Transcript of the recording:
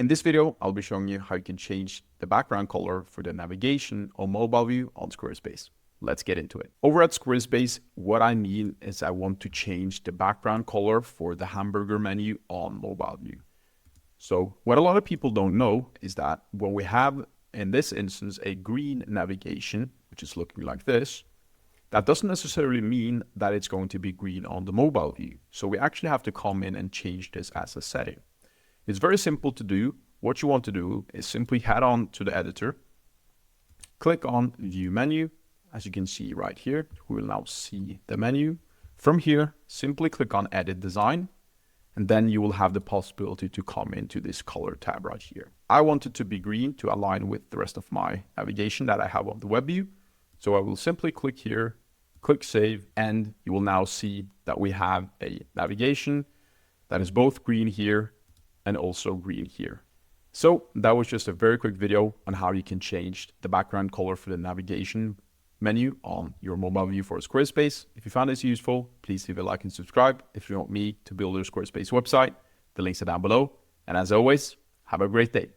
In this video, I'll be showing you how you can change the background color for the navigation or mobile view on Squarespace. Let's get into it. Over at Squarespace, what I mean is I want to change the background color for the hamburger menu on mobile view. So what a lot of people don't know is that when we have, in this instance, a green navigation, which is looking like this, that doesn't necessarily mean that it's going to be green on the mobile view. So we actually have to come in and change this as a setting. It's very simple to do. What you want to do is simply head on to the editor, click on View Menu. As you can see right here, we will now see the menu. From here, simply click on Edit Design, and then you will have the possibility to come into this color tab right here. I want it to be green to align with the rest of my navigation that I have on the web view. So I will simply click here, click Save, and you will now see that we have a navigation that is both green here and also green here. So that was just a very quick video on how you can change the background color for the navigation menu on your mobile view for Squarespace. If you found this useful, please leave a like and subscribe. If you want me to build your Squarespace website, the links are down below. And as always, have a great day.